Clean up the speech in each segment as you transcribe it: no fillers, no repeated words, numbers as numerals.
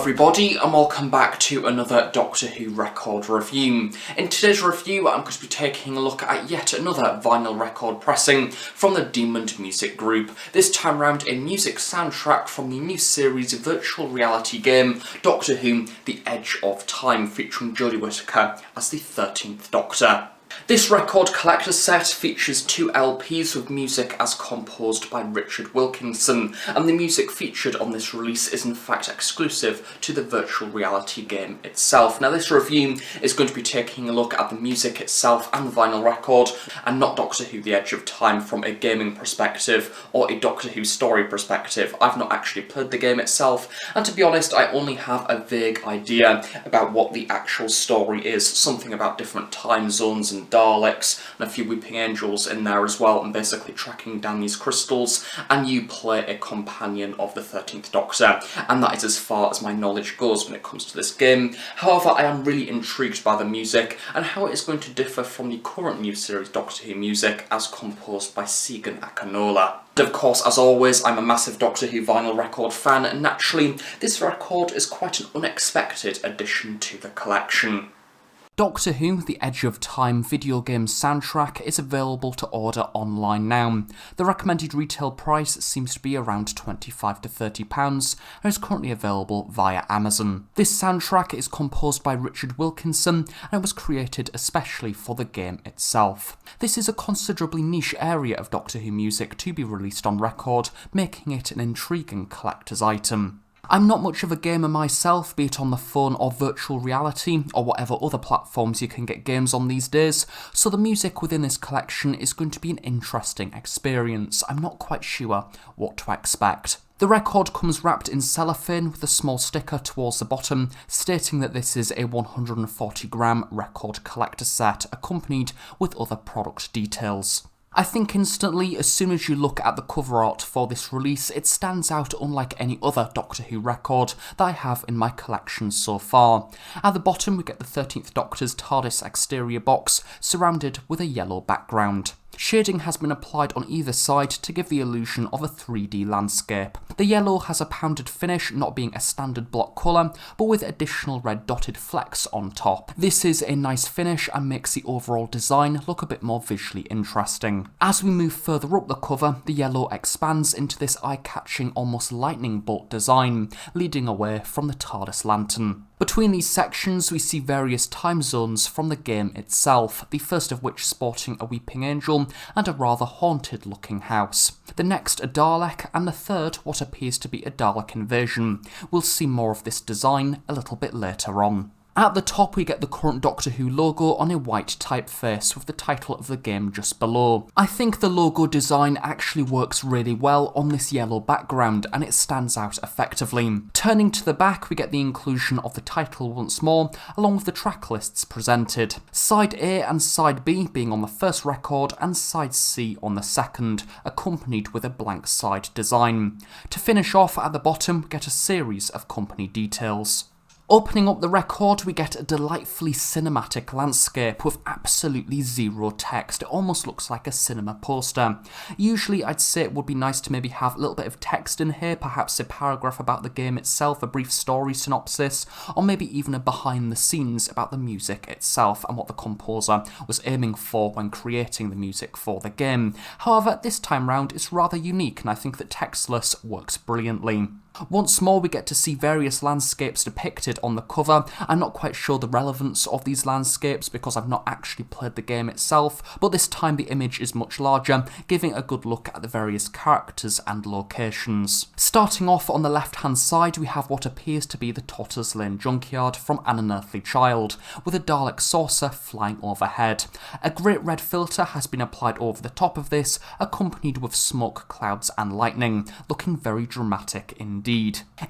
everybody, and welcome back to another Doctor Who record review. In today's review I'm going to be taking a look at yet another vinyl record pressing from the Demon Music Group, this time round a music soundtrack from the new series virtual reality game Doctor Who The Edge of Time, featuring Jodie Whittaker as the 13th Doctor. This record collector set features 2 LPs with music as composed by Richard Wilkinson, and the music featured on this release is in fact exclusive to the virtual reality game itself. Now this review is going to be taking a look at the music itself and the vinyl record, and not Doctor Who The Edge of Time from a gaming perspective or a Doctor Who story perspective. I've not actually played the game itself, and to be honest I only have a vague idea about what the actual story is, something about different time zones and Daleks and a few weeping angels in there as well, and basically tracking down these crystals, and you play a companion of the 13th Doctor, and that is as far as my knowledge goes when it comes to this game. However, I am really intrigued by the music and how it is going to differ from the current new series Doctor Who music as composed by Segan Akinola. And of course, as always, I'm a massive Doctor Who vinyl record fan, and naturally this record is quite an unexpected addition to the collection. Doctor Who The Edge of Time video game soundtrack is available to order online now. The recommended retail price seems to be around £25 to £30 and is currently available via Amazon. This soundtrack is composed by Richard Wilkinson and was created especially for the game itself. This is a considerably niche area of Doctor Who music to be released on record, making it an intriguing collector's item. I'm not much of a gamer myself, be it on the phone or virtual reality, or whatever other platforms you can get games on these days, so the music within this collection is going to be an interesting experience. I'm not quite sure what to expect. The record comes wrapped in cellophane with a small sticker towards the bottom stating that this is a 140g record collector set, accompanied with other product details. I think instantly, as soon as you look at the cover art for this release, it stands out unlike any other Doctor Who record that I have in my collection so far. At the bottom we get the 13th Doctor's TARDIS exterior box, surrounded with a yellow background. Shading has been applied on either side to give the illusion of a 3D landscape. The yellow has a pounded finish, not being a standard block colour, but with additional red dotted flecks on top. This is a nice finish and makes the overall design look a bit more visually interesting. As we move further up the cover, the yellow expands into this eye-catching, almost lightning bolt design, leading away from the TARDIS lantern. Between these sections we see various time zones from the game itself, the first of which sporting a weeping angel and a rather haunted looking house. The next a Dalek, and the third what appears to be a Dalek invasion. We'll see more of this design a little bit later on. At the top we get the current Doctor Who logo on a white typeface with the title of the game just below. I think the logo design actually works really well on this yellow background and it stands out effectively. Turning to the back we get the inclusion of the title once more, along with the track lists presented. Side A and Side B being on the first record and Side C on the second, accompanied with a blank side design. To finish off at the bottom we get a series of company details. Opening up the record, we get a delightfully cinematic landscape with absolutely zero text. It almost looks like a cinema poster. Usually I'd say it would be nice to maybe have a little bit of text in here, perhaps a paragraph about the game itself, a brief story synopsis, or maybe even a behind the scenes about the music itself and what the composer was aiming for when creating the music for the game. However, this time round it's rather unique and I think that textless works brilliantly. Once more we get to see various landscapes depicted on the cover. I'm not quite sure the relevance of these landscapes because I've not actually played the game itself, but this time the image is much larger, giving a good look at the various characters and locations. Starting off on the left hand side we have what appears to be the Tortoise Lane junkyard from An Unearthly Child, with a Dalek saucer flying overhead. A great red filter has been applied over the top of this, accompanied with smoke, clouds and lightning, looking very dramatic indeed.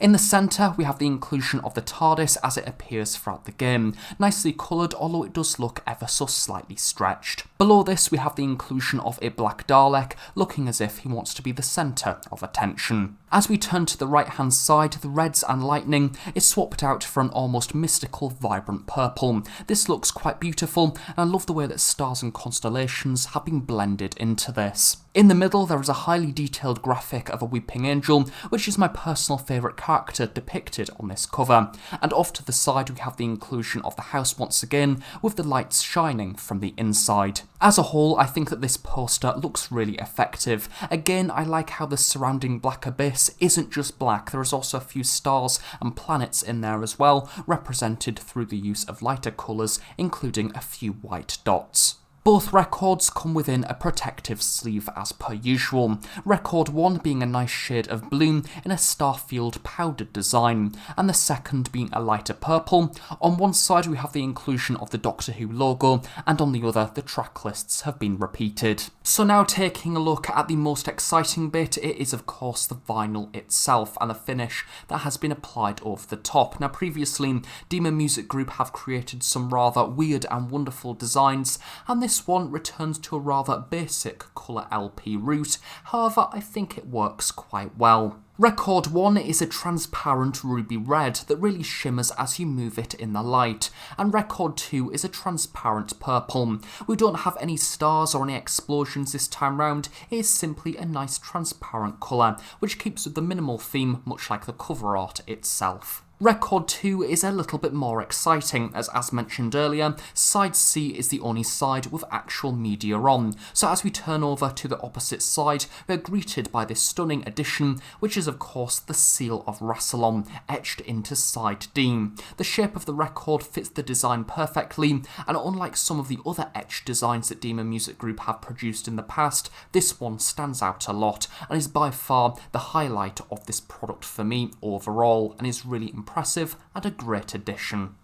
In the centre we have the inclusion of the TARDIS as it appears throughout the game, nicely coloured although it does look ever so slightly stretched. Below this we have the inclusion of a black Dalek, looking as if he wants to be the centre of attention. As we turn to the right hand side, the reds and lightning is swapped out for an almost mystical, vibrant purple. This looks quite beautiful, and I love the way that stars and constellations have been blended into this. In the middle, there is a highly detailed graphic of a weeping angel, which is my personal favourite character depicted on this cover. And off to the side, we have the inclusion of the house once again, with the lights shining from the inside. As a whole, I think that this poster looks really effective. Again, I like how the surrounding black abyss isn't just black, there is also a few stars and planets in there as well, represented through the use of lighter colours, including a few white dots. Both records come within a protective sleeve as per usual, record 1 being a nice shade of blue in a Starfield powdered design, and the second being a lighter purple. On one side we have the inclusion of the Doctor Who logo, and on the other the track lists have been repeated. So now taking a look at the most exciting bit, it is of course the vinyl itself and the finish that has been applied over the top. Now previously, Demon Music Group have created some rather weird and wonderful designs, and this one returns to a rather basic colour LP route, however I think it works quite well. Record 1 is a transparent ruby red that really shimmers as you move it in the light, and Record 2 is a transparent purple. We don't have any stars or any explosions this time round, it is simply a nice transparent colour, which keeps with the minimal theme much like the cover art itself. Record 2 is a little bit more exciting, as mentioned earlier, side C is the only side with actual media on, so as we turn over to the opposite side, we're greeted by this stunning addition, which is of course the seal of Rassilon, etched into side D. The shape of the record fits the design perfectly, and unlike some of the other etched designs that Demon Music Group have produced in the past, this one stands out a lot, and is by far the highlight of this product for me overall, and is really impressive and a great addition.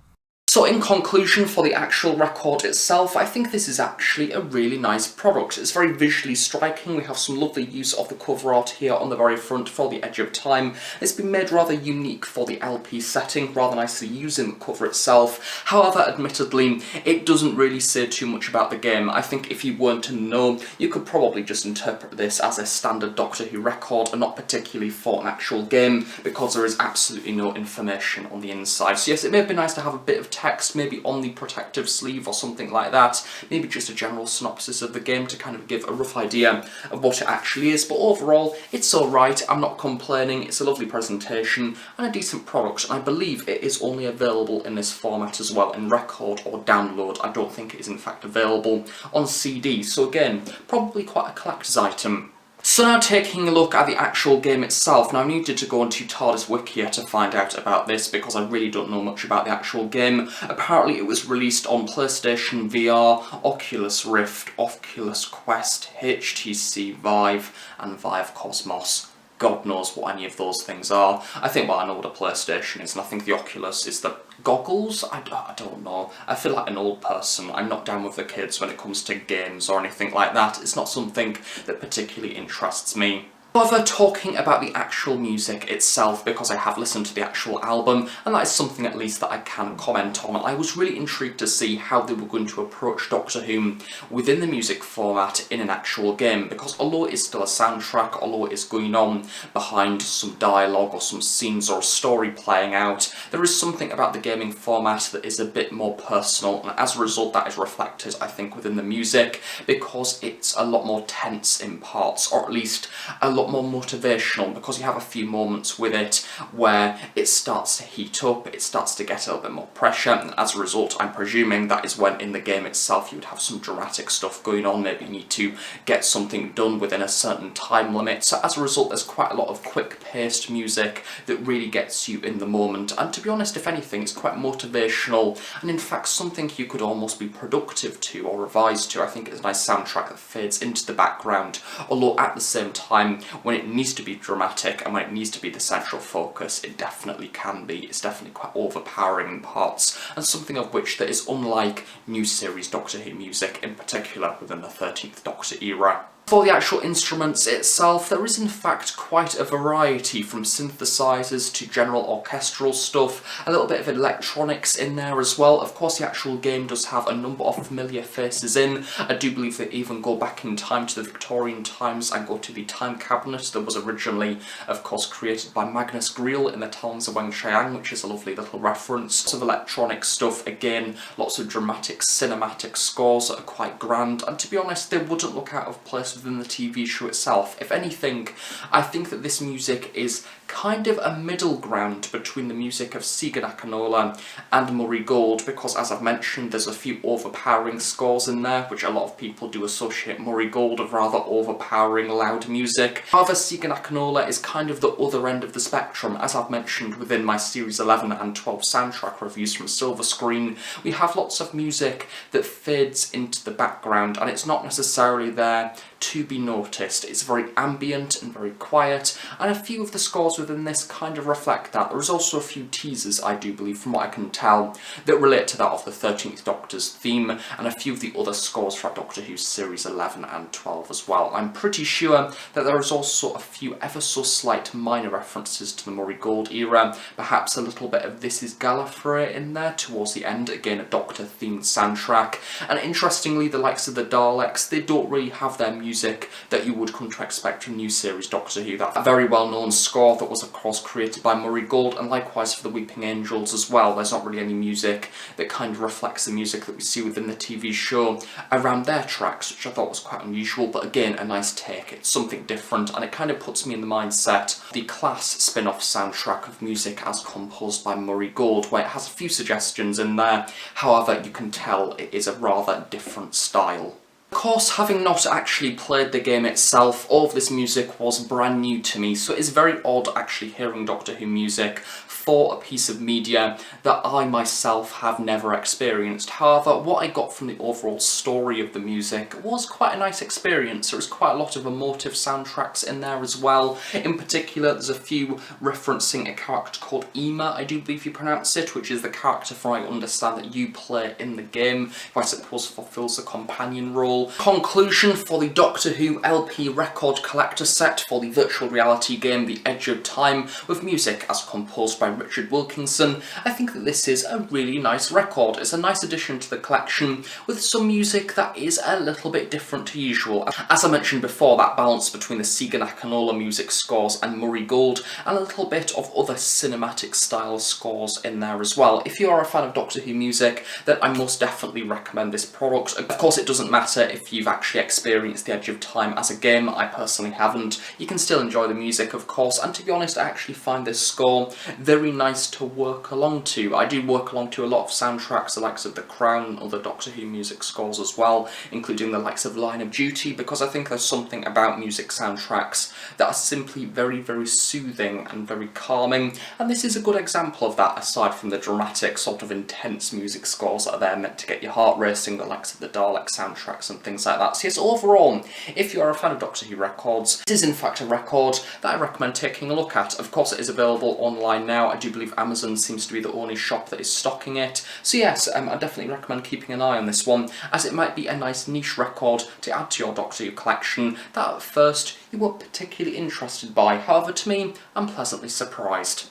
So in conclusion, for the actual record itself, I think this is actually a really nice product. It's very visually striking. We have some lovely use of the cover art here on the very front for the Edge of Time. It's been made rather unique for the LP setting, rather nicely using the cover itself. However, admittedly, it doesn't really say too much about the game. I think if you weren't to know, you could probably just interpret this as a standard Doctor Who record and not particularly for an actual game, because there is absolutely no information on the inside. So yes, it may have been nice to have a bit of text maybe on the protective sleeve or something like that, maybe just a general synopsis of the game to kind of give a rough idea of what it actually is, but overall it's alright, I'm not complaining, it's a lovely presentation and a decent product, and I believe it is only available in this format as well, in record or download. I don't think it is in fact available on CD, so again, probably quite a collector's item. So now taking a look at the actual game itself, now I needed to go onto TARDIS Wikia to find out about this because I really don't know much about the actual game. Apparently it was released on PlayStation VR, Oculus Rift, Oculus Quest, HTC Vive and Vive Cosmos. God knows what any of those things are. I think, well, I know what a PlayStation is, and I think the Oculus is the goggles? I don't know. I feel like an old person. I'm not down with the kids when it comes to games or anything like that. It's not something that particularly interests me. However, talking about the actual music itself, because I have listened to the actual album, and that is something at least that I can comment on, I was really intrigued to see how they were going to approach Doctor Who within the music format in an actual game, because although it is still a soundtrack, although it is going on behind some dialogue or some scenes or a story playing out, there is something about the gaming format that is a bit more personal, and as a result that is reflected, I think, within the music, because it's a lot more tense in parts, or at least a lot more motivational, because you have a few moments with it where it starts to heat up, it starts to get a little bit more pressure, and as a result I'm presuming that is when in the game itself you would have some dramatic stuff going on, maybe you need to get something done within a certain time limit, so as a result there's quite a lot of quick-paced music that really gets you in the moment, and to be honest, if anything, it's quite motivational, and in fact something you could almost be productive to or revise to. I think it's a nice soundtrack that fades into the background, although at the same time, when it needs to be dramatic and when it needs to be the central focus, it definitely can be. It's definitely quite overpowering in parts, and something of which that is unlike new series Doctor Who music, in particular within the 13th Doctor era. For the actual instruments itself, there is in fact quite a variety, from synthesizers to general orchestral stuff, a little bit of electronics in there as well. Of course, the actual game does have a number of familiar faces in. I do believe they even go back in time to the Victorian times and go to the time cabinet that was originally, of course, created by Magnus Greel in the Talons of Weng Chiang, which is a lovely little reference. Lots of electronic stuff, again, lots of dramatic cinematic scores that are quite grand, and to be honest, they wouldn't look out of place within the TV show itself. If anything, I think that this music is kind of a middle ground between the music of Sega Nakanola and Murray Gold, because as I've mentioned, there's a few overpowering scores in there, which a lot of people do associate Murray Gold with rather overpowering loud music. However, Sega Nakanola is kind of the other end of the spectrum. As I've mentioned within my Series 11 and 12 soundtrack reviews from Silver Screen, we have lots of music that fades into the background, and it's not necessarily there to be noticed. It's very ambient and very quiet, and a few of the scores within this kind of reflect that. There is also a few teasers, I do believe, from what I can tell, that relate to that of the 13th Doctor's theme, and a few of the other scores from Doctor Who Series 11 and 12 as well. I'm pretty sure that there is also a few ever so slight minor references to the Murray Gold era, perhaps a little bit of This Is Gallifrey in there towards the end, again a Doctor themed soundtrack, and interestingly, the likes of the Daleks, they don't really have their music that you would come to expect from new series Doctor Who. That very well known score that was of course created by Murray Gold, and likewise for the Weeping Angels as well. There's not really any music that kind of reflects the music that we see within the TV show around their tracks, which I thought was quite unusual, but again a nice take. It's something different, and it kind of puts me in the mindset of the Class spin-off soundtrack of music as composed by Murray Gold, where it has a few suggestions in there. However, you can tell it is a rather different style. Of course, having not actually played the game itself, all of this music was brand new to me, so it is very odd actually hearing Doctor Who music for a piece of media that I myself have never experienced. However, what I got from the overall story of the music was quite a nice experience. There was quite a lot of emotive soundtracks in there as well. In particular, there's a few referencing a character called Ema, I do believe you pronounce it, which is the character from I understand that you play in the game, who I suppose fulfills a companion role. Conclusion for the Doctor Who LP record collector set for the virtual reality game The Edge of Time, with music as composed by Richard Wilkinson. I think that this is a really nice record. It's a nice addition to the collection, with some music that is a little bit different to usual. As I mentioned before, that balance between the Sega Nakanola music scores and Murray Gold, and a little bit of other cinematic style scores in there as well. If you are a fan of Doctor Who music, then I most definitely recommend this product. Of course, it doesn't matter if you've actually experienced The Edge of Time as a game. I personally haven't. You can still enjoy the music, of course, and to be honest, I actually find this score very nice to work along to. I do work along to a lot of soundtracks, the likes of The Crown and other Doctor Who music scores as well, including the likes of Line of Duty, because I think there's something about music soundtracks that are simply very, very soothing and very calming, and this is a good example of that, aside from the dramatic, sort of intense music scores that are there meant to get your heart racing, the likes of the Dalek soundtracks and things like that. So yes, overall, if you are a fan of Doctor Who records, it is in fact a record that I recommend taking a look at. Of course, it is available online now. I do believe Amazon seems to be the only shop that is stocking it. So yes, I definitely recommend keeping an eye on this one, as it might be a nice niche record to add to your Doctor Who collection that at first you weren't particularly interested by. However, to me, I'm pleasantly surprised.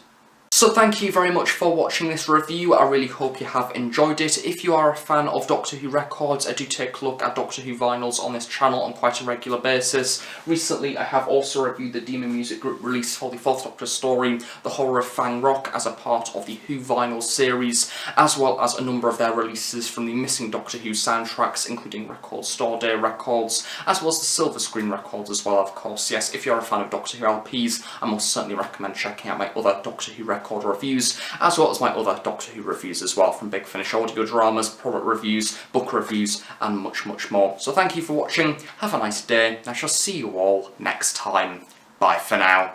So thank you very much for watching this review. I really hope you have enjoyed it. If you are a fan of Doctor Who records, I do take a look at Doctor Who vinyls on this channel on quite a regular basis. Recently, I have also reviewed the Demon Music Group release for the 4th Doctor story, The Horror of Fang Rock, as a part of the Who vinyl series, as well as a number of their releases from the Missing Doctor Who soundtracks, including Record Store Day records, as well as the Silver Screen records as well, of course. Yes, if you're a fan of Doctor Who LPs, I most certainly recommend checking out my other Doctor Who record reviews, as well as my other Doctor Who reviews as well, from Big Finish audio dramas, product reviews, book reviews, and much, much more. So thank you for watching, have a nice day, and I shall see you all next time. Bye for now.